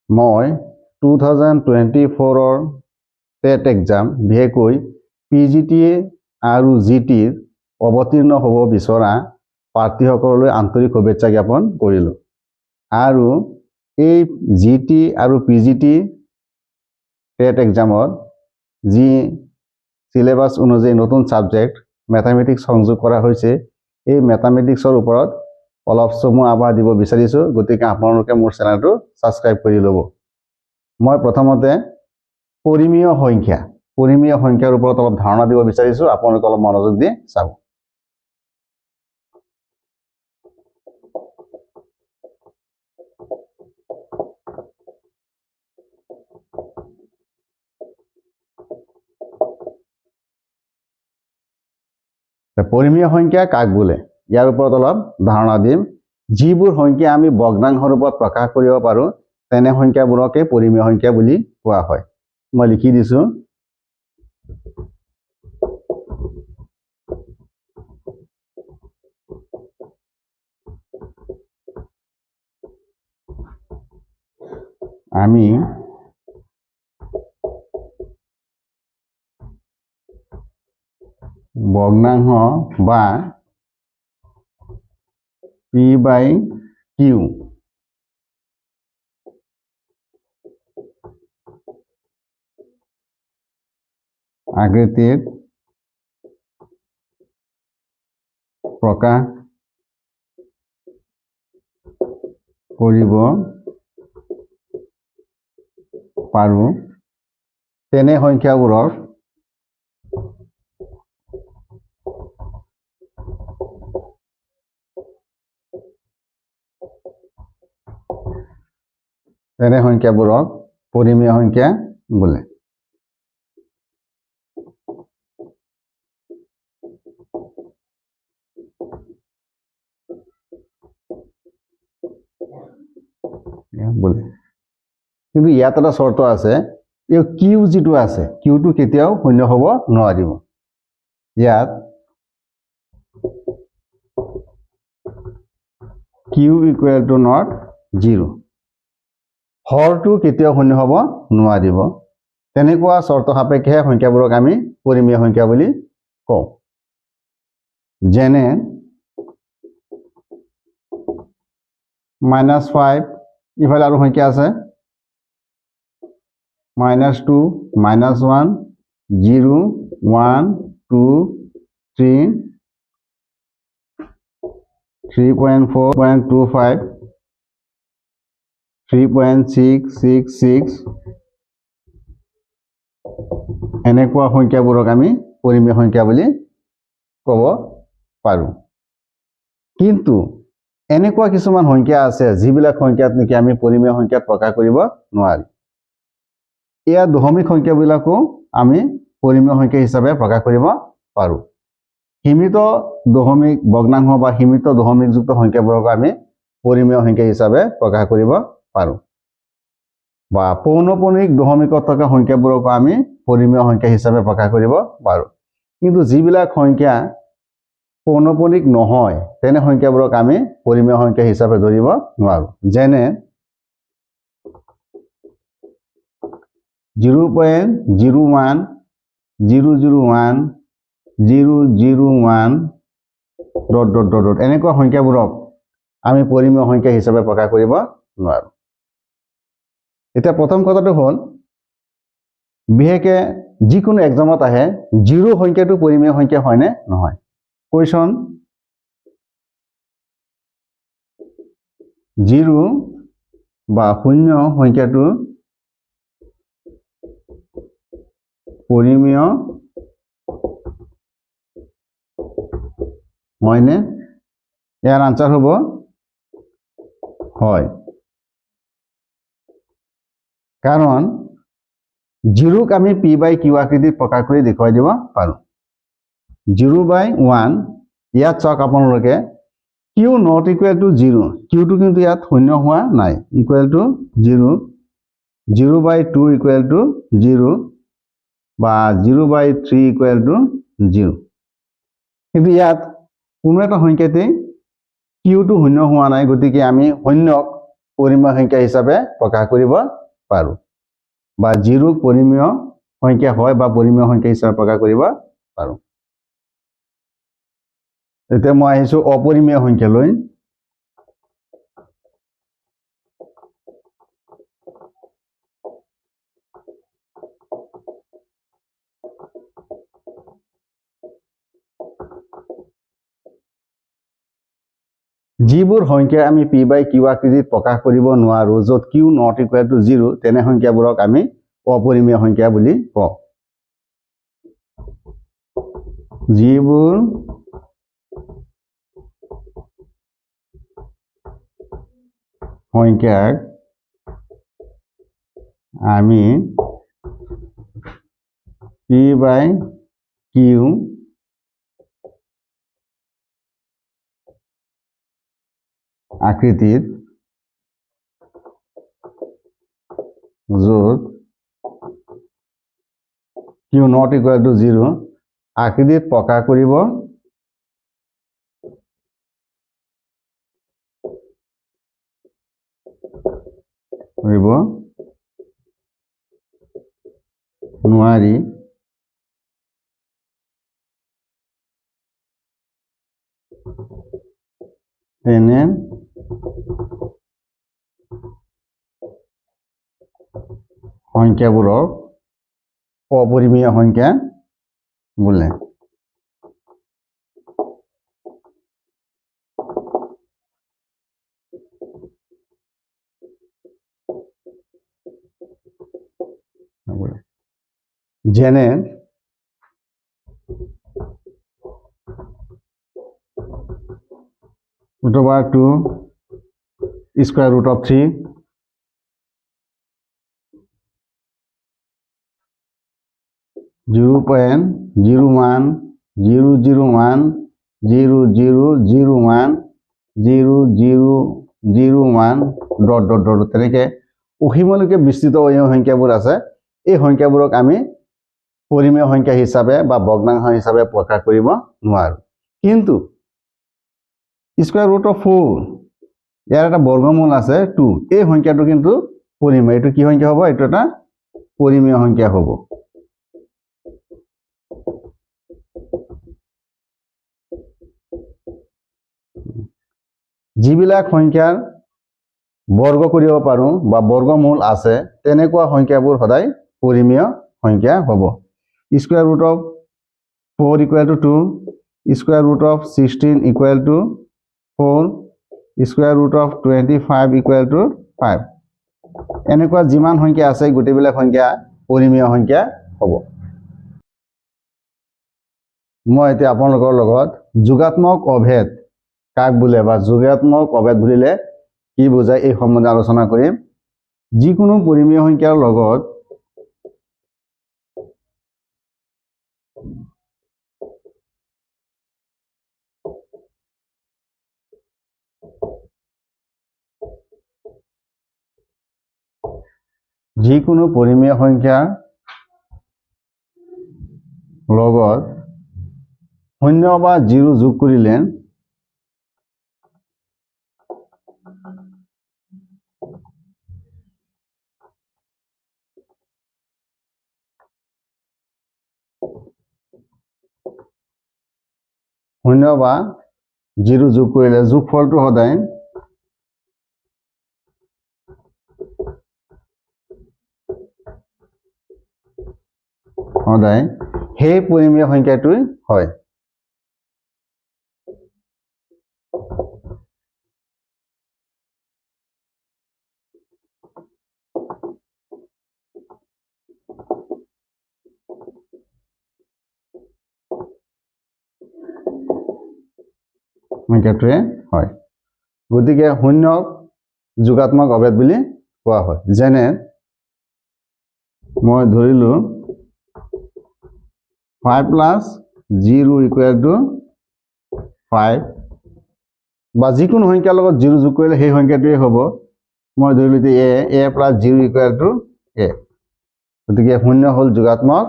মই 2024 TET exam বিশেষকৈ PGT আৰু GTৰ অৱতীৰ্ণ হ'ব বিচৰা প্ৰাৰ্থীসকললৈ আন্তৰিক শুভেচ্ছা জ্ঞাপন কৰিলোঁ। আৰু এই GT আৰু PGT টেট এক্সামত যি সিলেবাছ অনুযায়ী নতুন সাবজেক্ট মেথামেটিক্স সংযোগ কৰা হৈছে, এই মেথামেটিক্সৰ ওপৰত অলপ চমু আভাস দিব বিচাৰিছোঁ। গতিকে আপোনালোকে মোৰ চেনেলটো ছাবস্ক্ৰাইব কৰি ল'ব। মই প্ৰথমতে পৰিমেয় সংখ্যাৰ ওপৰত অলপ ধাৰণা দিব বিচাৰিছোঁ। আপোনালোকে অলপ মনোযোগ দি চাব। পৰিমেয় সংখ্যা কাক বোলে, ইয়াৰ ওপৰত অলপ ধাৰণা দিম। যিবোৰ সংখ্যা আমি ভগ্নাংশৰ ৰূপত প্ৰকাশ কৰিব পাৰোঁ, তেনে সংখ্যাবোৰকে পৰিমেয় সংখ্যা বুলি কোৱা হয়। মই লিখি দিছোঁ। আমি ভগ্নাংশ বা P/Q আকৃতিত প্ৰকাশ কৰিব পাৰোঁ, তেনে সংখ্যাবোৰক পৰিমেয় সংখ্যা বোলে। কিন্তু ইয়াত এটা চৰ্ত আছে, এই কিউ যিটো আছে, কিউটো কেতিয়াও শূন্য হ'ব নোৱাৰিব। ইয়াত কিউ ইকুৱেল টু নট 0, হৰটো কেতিয়াও শূন্য হ'ব নোৱাৰিব। তেনেকুৱা চৰ্ত সাপেক্ষে সংখ্যাবোৰক আমি পৰিমেয় সংখ্যা বুলি কওঁ। যেনে -5, ইফালে আৰু সংখ্যা আছে -2, -1, 0, 1, 2, 3, 3.4.25, 3.666, এনেকুৱা সংখ্যাবোৰক আমি পৰিমেয় সংখ্যা বুলি ক'ব পাৰোঁ। কিন্তু এনেকুৱা কিছুমান সংখ্যা আছে যিবিলাক সংখ্যাত নেকি আমি পৰিমেয় সংখ্যাত প্ৰকাশ কৰিব নোৱাৰি। এয়া দশমিক সংখ্যাবিলাকো আমি পৰিমেয় সংখ্যা হিচাপে প্ৰকাশ কৰিব পাৰোঁ। সীমিত দশমিক ভগ্নাংশ বা সীমিত দশমিকযুক্ত সংখ্যাবোৰক আমি পৰিমেয় সংখ্যা হিচাপে প্ৰকাশ কৰিব পাৰোঁ। বা পৌনঃপুনিক দশমিকত থকা সংখ্যাবোৰকো আমি পৰিমেয় সংখ্যা হিচাপে প্ৰকাশ কৰিব পাৰোঁ। কিন্তু যিবিলাক সংখ্যা পৌনঃপুনিক নহয়, তেনে সংখ্যাবোৰক আমি পৰিমেয় সংখ্যা হিচাপে ধৰিব নোৱাৰোঁ। যেনে 0.01, 001, 001, ... এনেকুৱা সংখ্যাবোৰক আমি পৰিমেয় সংখ্যা হিচাপে প্ৰকাশ কৰিব নোৱাৰোঁ। এতিয়া প্ৰথম কথাটো হ'ল, বিশেষকৈ যিকোনো এক্সামত আহে 0 সংখ্যাটো পৰিমেয় সংখ্যা হয়নে নহয়। কুৱেশ্যন 0 বা শূন্য সংখ্যাটো পৰিমেয় হয়নে? ইয়াৰ আনসাৰ হ'ব হয়। কাৰণ 0ক আমি P/Q আকৃতিত প্ৰকাশ কৰি দেখুৱাই দিব পাৰোঁ। 0/1, ইয়াত চাওক আপোনালোকে Q not equal to 0, কিউটো কিন্তু ইয়াত শূন্য হোৱা নাই, ইকুৱেল টু 0, 0/2 ইকুৱেল টু 0 বা 0/3 ইকুৱেল টু 0। কিন্তু ইয়াত কোনো এটা সংখ্যাতে কিউটো শূন্য হোৱা নাই, গতিকে আমি শূন্যক পৰিমেয় সংখ্যা হিচাপে প্ৰকাশ কৰিব পাৰো বা 0 পৰিমেয় সংখ্যা হয় বা পৰিমেয় সংখ্যা হিচাপে প্ৰকাশ কৰিব পাৰো এতিয়া মই আহিছো অপৰিমেয় সংখ্যালৈ যিবোৰ সংখ্যা আমি p by q আকৃতিত প্ৰকাশ কৰিব নোৱাৰো য'ত q not equal to 0 তেনে সংখ্যাবোৰক আমি অপৰিমেয় সংখ্যা বুলি কওঁ যিবোৰ সংখ্যাক আমি p by q আকৃতিত য'ত q not equal to 0 আকৃতিত প্ৰকাশ কৰিব নোৱাৰি তেনে সংখ্যাবোৰক অপৰিমেয় সংখ্যা বোলে যেনে root over 2 square root of 3 0.01 001 0001 0001 dot dot dot তেনেকে অসীমলৈকে বিস্তৃত সংখ্যাবোৰ আছে এই সংখ্যাবোৰক আমি পৰিমেয় সংখ্যা হিচাপে বা ভগ্নাংশ হিচাপে প্ৰকাশ কৰিব নোৱাৰো কিন্তু স্কয়াৰ ৰুট অফ 4 ইয়াৰ এটা বৰ্গমূল আছে 2 এই সংখ্যাটো কিন্তু পৰিমেয় এটো কি সংখ্যা হ'ব এটো এটা পৰিমেয় সংখ্যা হ'ব যিবিলাক সংখ্যাৰ বৰ্গ কৰিব পাৰো বা বৰ্গমূল আছে তেনেকুৱা সংখ্যাবোৰ সদায় পৰিমেয় সংখ্যা হ'ব square root of 4 equal to 2 square root of 16 equal to 4 square root of 25 equal to 5 এনেকুৱা যিমান সংখ্যা আছে গোটেইবিলাক সংখ্যা পৰিমেয় সংখ্যা হ'ব মই এতিয়া আপোনালোকৰ লগত যোগাত্মক অভেদ কাক বোলে বা যোগাত্মক অভেদ বুলিলে কি বুজায় এই সম্বন্ধে আলোচনা কৰিম যিকোনো পৰিমেয় সংখ্যাৰ লগত যিকোনো পৰিমেয় সংখ্যাৰ লগত শূন্য বা 0 যোগ কৰিলে শূন্য বা 0 যোগ কৰিলে যোগফলটো সদায় সেই পৰিমেয় সংখ্যাটোই হয় সংখ্যাটোৱে হয় গতিকে শূন্যক যোগাত্মক অভেদ বুলি কোৱা হয় যেনে মই ধৰিলো 5 plus 0 equal to 5 বা যিকোনো সংখ্যাৰ লগত 0 যোগ কৰিলে সেই সংখ্যাটোৱে হ'ব মই ধৰিলো যে a plus 0 equal to a গতিকে শূন্য হ'ল যোগাত্মক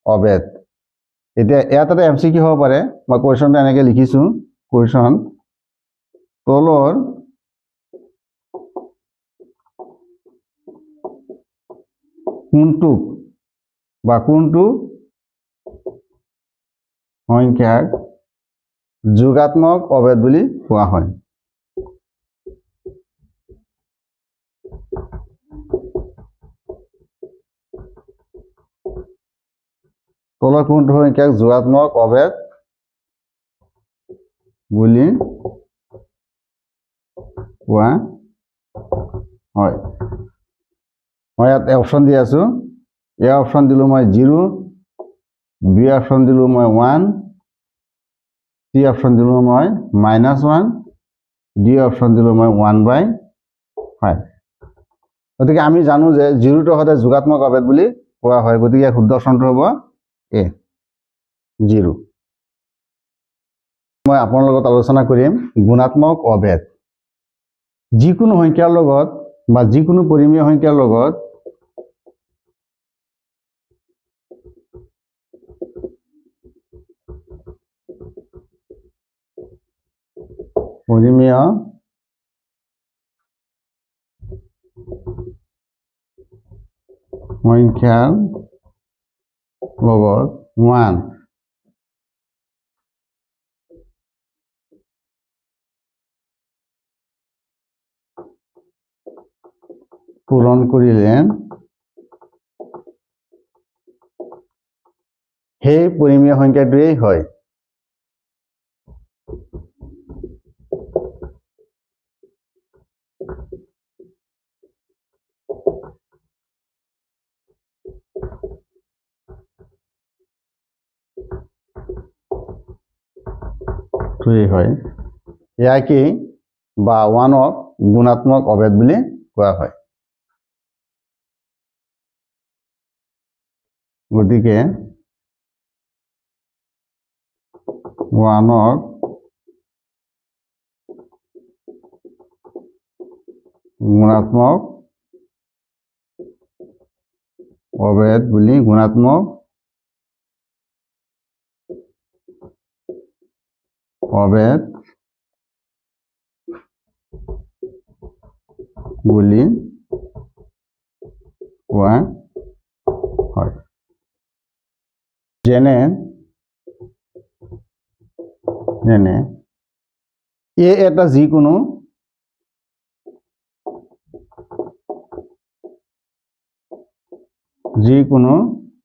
অভেদ এতিয়া ইয়াত এটা এমসিকিউ হ'ব পাৰে মই কোৱেশ্চনটো এনেকৈ লিখিছো কোৱেশ্চন তলৰ কোনটোক বা কোনটো সংখ্যাক যোগাত্মক অভেদ বুলি কোৱা হয় তলৰ কোনটো সংখ্যাক যোগাত্মক অভেদ বুলি কোৱা হয় মই ইয়াত অপশ্যন দি আছো এ অপশ্যন দিলো মই 0 বি অপশ্যন দিলো মই 1 সি অপশ্যন দিলো মই -1 ডি অপশ্যন দিলো মই 1/5 গতিকে আমি জানো যে 0টো সদায় যোগাত্মক অভেদ বুলি কোৱা হয় গতিকে শুদ্ধ অপশ্যনটো হ'ব এ 0 মই আপোনাৰ লগত আলোচনা কৰিম গুণাত্মক অভেদ যিকোনো সংখ্যাৰ লগত বা যিকোনো পৰিমেয় সংখ্যাৰ লগত পৰিমেয় সংখ্যাৰ লগত 1 পূৰণ কৰিলে সেই পৰিমেয় সংখ্যাটোৱেই হয় ইয়াকেই বা 1ক গুণাত্মক অভেদ বুলি কোৱা হয় গতিকে 1ক গুণাত্মক অভেদ বুলি গুণাত্মক অভেদ বুলি কোৱা হয় যেনে এ এটা যিকোনো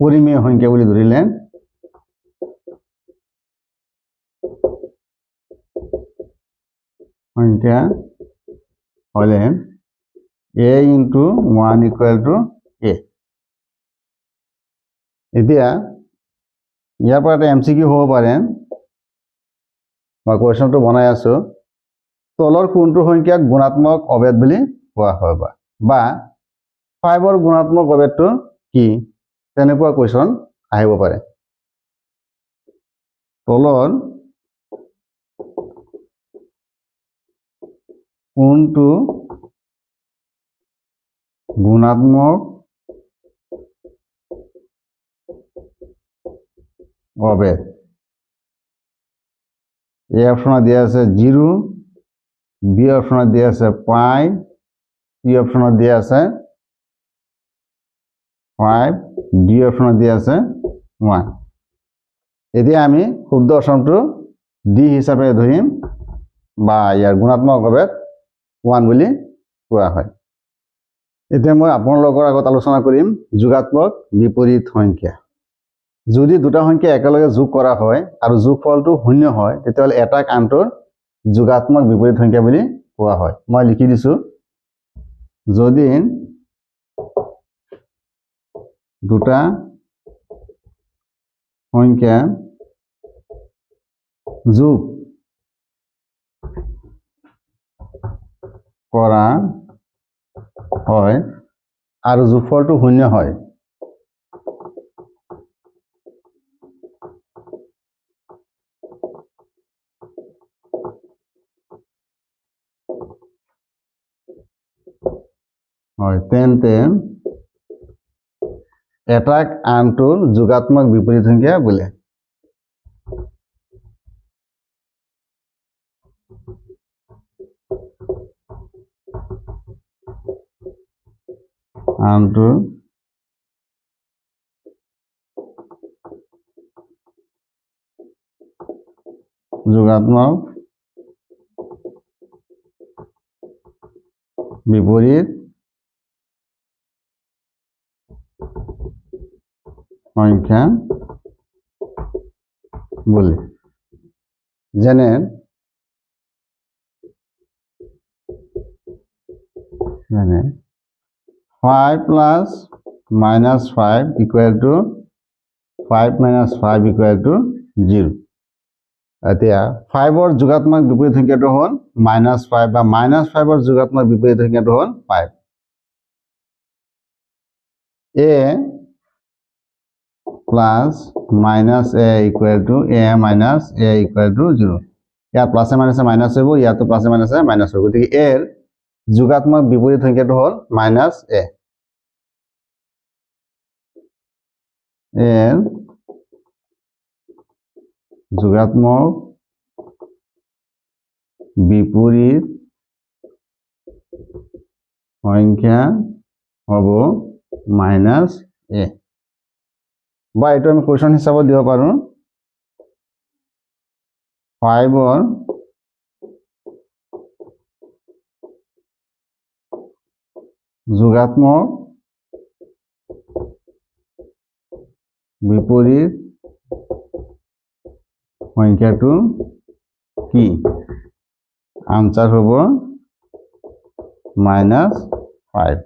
পৰিমেয় সংখ্যা বুলি ধৰিলে সংখ্যা হলে a into 1 equal to a এতিয়া ইয়াৰ পৰা এটা এমচিকিউ হ'ব পাৰে মই কোৱেশ্যনটো বনাই আছো তলৰ কোনটো সংখ্যাক গুণাত্মক অভেদ বুলি কোৱা হয় বা 5ৰ গুণাত্মক অভেদটো কি তেনেকুৱা কোৱেশ্যন আহিব পাৰে তলৰ কোনটো গুণাত্মক অভেদ এ অপশ্যনত দিয়া আছে 0 বি অপশ্যনত দিয়া আছে পাই সি অপশ্যনত দিয়া আছে 5 ডি অপশ্যনত দিয়া আছে 1 এতিয়া আমি শুদ্ধ অপশ্যনটো ডি হিচাপে ধৰিম বা ইয়াৰ গুণাত্মক অভেদ 1 বুলি কোৱা হয় এতিয়া মই আপোনালোকৰ আগত আলোচনা কৰিম যোগাত্মক বিপৰীত সংখ্যা যদি দুটা সংখ্যা একেলগে যোগ কৰা হয় আৰু যোগফলটো শূন্য হয় তেতিয়াহ'লে এটাক আনটোৰ যোগাত্মক বিপৰীত সংখ্যা বুলি কোৱা হয় মই লিখি দিছো যদি দুটা সংখ্যা যোগ কৰা হয় আৰু যোগফলটো শূন্য হয় তেন্তে এটাক আনটোৰ যোগাত্মক বিপৰীত সংখ্যা বোলে আনটোৰ যোগাত্মক বিপরীত সংখ্যা বলে। যেনে 5 plus minus 5 equal to 5 minus 5 equal to 0. এতিয়া 5 ৰ যোগাত্মক বিপৰীত সংখ্যাটো হ'ল -5 বা -5 ৰ যোগাত্মক বিপৰীত সংখ্যাটো হ'ল 5. a plus minus a equal to a minus a equal to 0. ইয়াত প্লাসে মাইনাসে মাইনাস হ'ব, ইয়াতো প্লাসে মাইনাসে মাইনাস হ'ব। গতিকে a ৰ যোগাত্মক বিপৰীত সংখ্যাটো হ'ল -a. এর যোগাত্মক বিপরীত সংখ্যা হব -a। বা এটা আমি কোয়েশন হিসাবে দিব পারো 5 ৰ যোগাত্মক বিপরীত সংখ্যাটো কি? আনসার হব -5।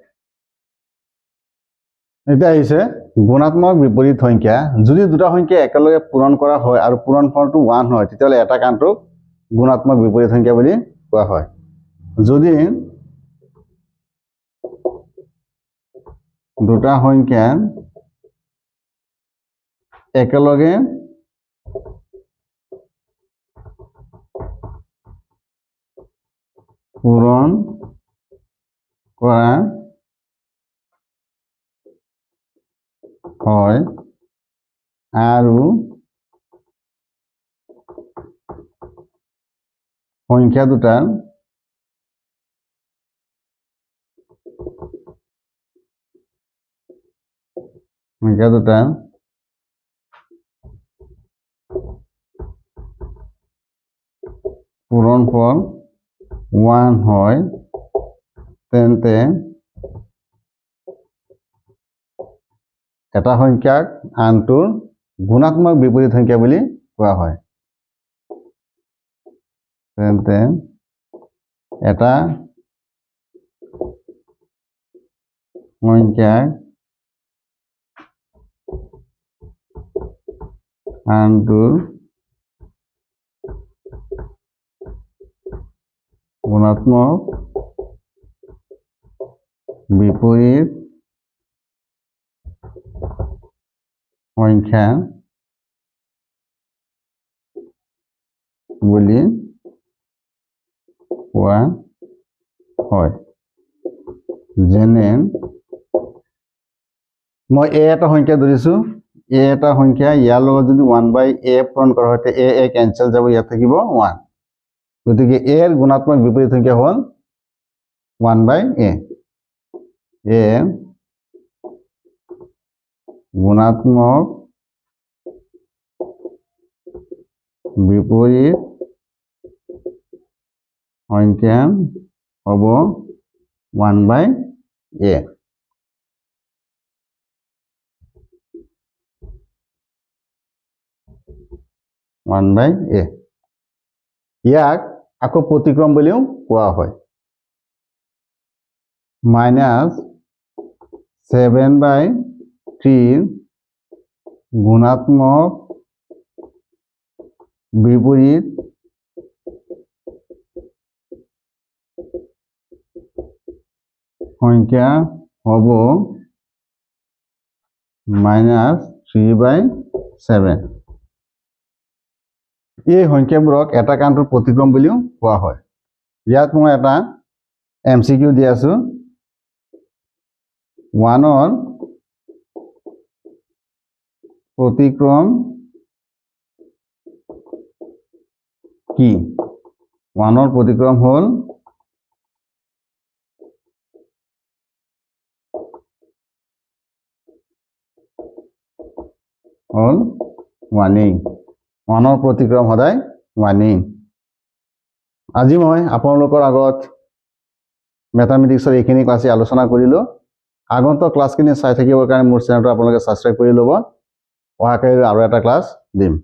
এটা আহিছে গুণাত্মক বিপরীত সংখ্যা। যদি দুটা সংখ্যা একেলগে পূরণ করা হয় আর পূরণ ফলটো 1 হয়, তেতিয়াহলে এটা কামটোক গুণাত্মক বিপরীত সংখ্যা বুলি কোৱা হয়। যদি দুটা সংখ্যা একেলগে পূৰণ কৰা হয় আৰু সংখ্যা দুটাৰ পূৰণফল 1 হয়, তেন্তে এটা সংখ্যাক আনটোৰ গুণাত্মক বিপৰীত সংখ্যা বুলি কোৱা হয়। তেন্তে এটা সংখ্যাক আনটোৰ গুণাত্মক বিপৰীত সংখ্যা বুলি কোৱা হয়। যেনে মই a এটা সংখ্যা ধৰিছো, a এটা সংখ্যা ইয়াৰ লগত যদি 1/a পূৰণ কৰা হয়, a কেনসেল যাব, ইয়াত থাকিব 1। গতিকে a এর গুণাত্মক বিপরীত সংখ্যা হল 1/a। a গুণাত্মক বিপরীত সংখ্যা হব 1/a। ইয়াক আকৌ প্ৰতিক্ৰম বুলিও কোৱা হয়। -7/3 গুণাত্মক বিপৰীত সংখ্যা হব -3/7। এই সংখ্যাবোৰক এটা কামটোৰ প্ৰতিক্ৰম বুলিও কোৱা হয়। ইয়াত মই এটা এমসিকিউ দি আছো। 1 ৰ প্ৰতিক্ৰম কি? 1 ৰ প্ৰতিক্ৰম হল 1 ৰ প্ৰতিক্ৰম সদায় 1 আজি মই আপোনালোকৰ আগত মেথামেটিক্সৰ এইখিনি ক্লাছে আলোচনা কৰিলোঁ আগন্তুক ক্লাছখিনি চাই থাকিবৰ কাৰণে মোৰ চেনেলটো আপোনালোকে ছাবস্ক্ৰাইব কৰি ল'ব অহাকালি আৰু এটা ক্লাছ দিম